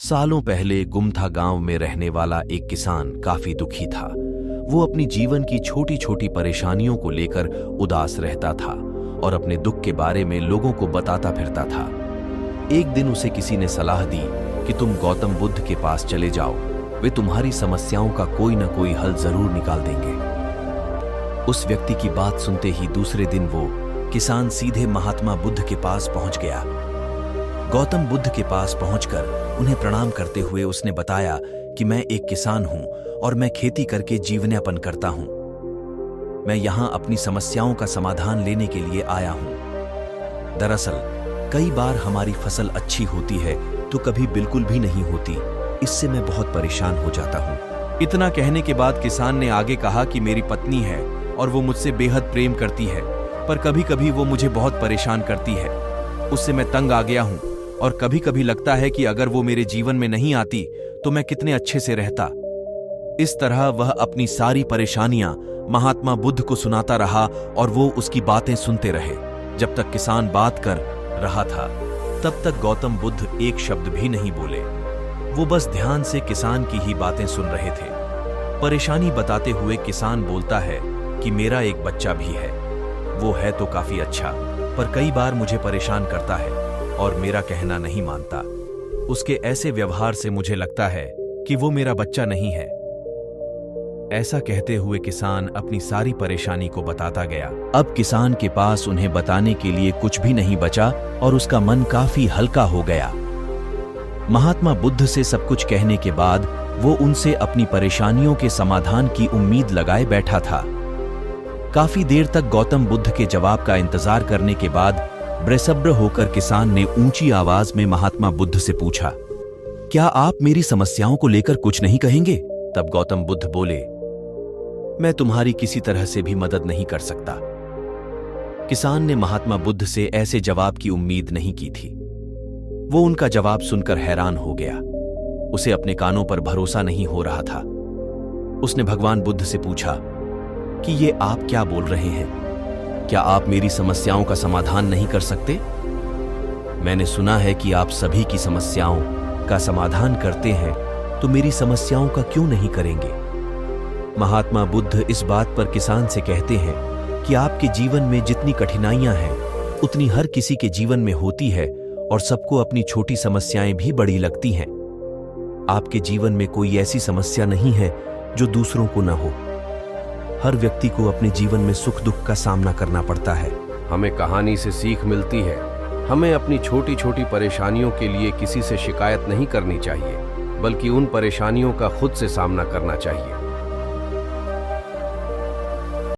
सालों पहले गुमथा गांव में रहने वाला एक किसान काफी दुखी था। वो अपनी जीवन की छोटी छोटी परेशानियों को लेकर उदास रहता था और अपने दुख के बारे में लोगों को बताता फिरता था। एक दिन उसे किसी ने सलाह दी कि तुम गौतम बुद्ध के पास चले जाओ, वे तुम्हारी समस्याओं का कोई ना कोई हल जरूर निकाल देंगे। उस व्यक्ति की बात सुनते ही दूसरे दिन वो किसान सीधे महात्मा बुद्ध के पास पहुंच गया। गौतम बुद्ध के पास पहुंचकर उन्हें प्रणाम करते हुए उसने बताया कि मैं एक किसान हूं और मैं खेती करके जीवनयापन करता हूं। मैं यहां अपनी समस्याओं का समाधान लेने के लिए आया हूं। दरअसल कई बार हमारी फसल अच्छी होती है तो कभी बिल्कुल भी नहीं होती। इससे मैं बहुत परेशान हो जाता हूं। इतना कहने के बाद किसान ने आगे कहा कि मेरी पत्नी है और वो मुझसे बेहद प्रेम करती है, पर कभी कभी वो मुझे बहुत परेशान करती है। उससे मैं तंग आ गया हूं और कभी कभी लगता है कि अगर वो मेरे जीवन में नहीं आती तो मैं कितने अच्छे से रहता। इस तरह वह अपनी सारी परेशानियां महात्मा बुद्ध को सुनाता रहा और वो उसकी बातें सुनते रहे। जब तक किसान बात कर रहा था तब तक गौतम बुद्ध एक शब्द भी नहीं बोले। वो बस ध्यान से किसान की ही बातें सुन रहे थे। परेशानी बताते हुए किसान बोलता है कि मेरा एक बच्चा भी है। वो है तो काफी अच्छा, पर कई बार मुझे परेशान करता है और मेरा कहना नहीं मानता। उसके ऐसे व्यवहार से मुझे लगता है कि वो मेरा बच्चा नहीं है। ऐसा कहते हुए किसान अपनी सारी परेशानी को बताता गया। अब किसान के पास उन्हें बताने के लिए कुछ भी नहीं बचा और उसका मन काफी हल्का हो गया। महात्मा बुद्ध से सब कुछ कहने के बाद वो उनसे अपनी परेशानियों के समाधान की उम्मीद लगाए बैठा था। काफी देर तक गौतम बुद्ध के जवाब का इंतजार करने के बाद बेसब्र होकर किसान ने ऊंची आवाज में महात्मा बुद्ध से पूछा, क्या आप मेरी समस्याओं को लेकर कुछ नहीं कहेंगे? तब गौतम बुद्ध बोले, मैं तुम्हारी किसी तरह से भी मदद नहीं कर सकता। किसान ने महात्मा बुद्ध से ऐसे जवाब की उम्मीद नहीं की थी। वो उनका जवाब सुनकर हैरान हो गया। उसे अपने कानों पर भरोसा नहीं हो रहा था। उसने भगवान बुद्ध से पूछा कि ये आप क्या बोल रहे हैं? क्या आप मेरी समस्याओं का समाधान नहीं कर सकते? मैंने सुना है कि आप सभी की समस्याओं का समाधान करते हैं, तो मेरी समस्याओं का क्यों नहीं करेंगे? महात्मा बुद्ध इस बात पर किसान से कहते हैं कि आपके जीवन में जितनी कठिनाइयां हैं उतनी हर किसी के जीवन में होती है और सबको अपनी छोटी समस्याएं भी बड़ी लगती हैं। आपके जीवन में कोई ऐसी समस्या नहीं है जो दूसरों को न हो। हर व्यक्ति को अपने जीवन में सुख दुख का सामना करना पड़ता है। हमें कहानी से सीख मिलती है। हमें अपनी छोटी छोटी परेशानियों के लिए किसी से शिकायत नहीं करनी चाहिए, बल्कि उन परेशानियों का खुद से सामना करना चाहिए।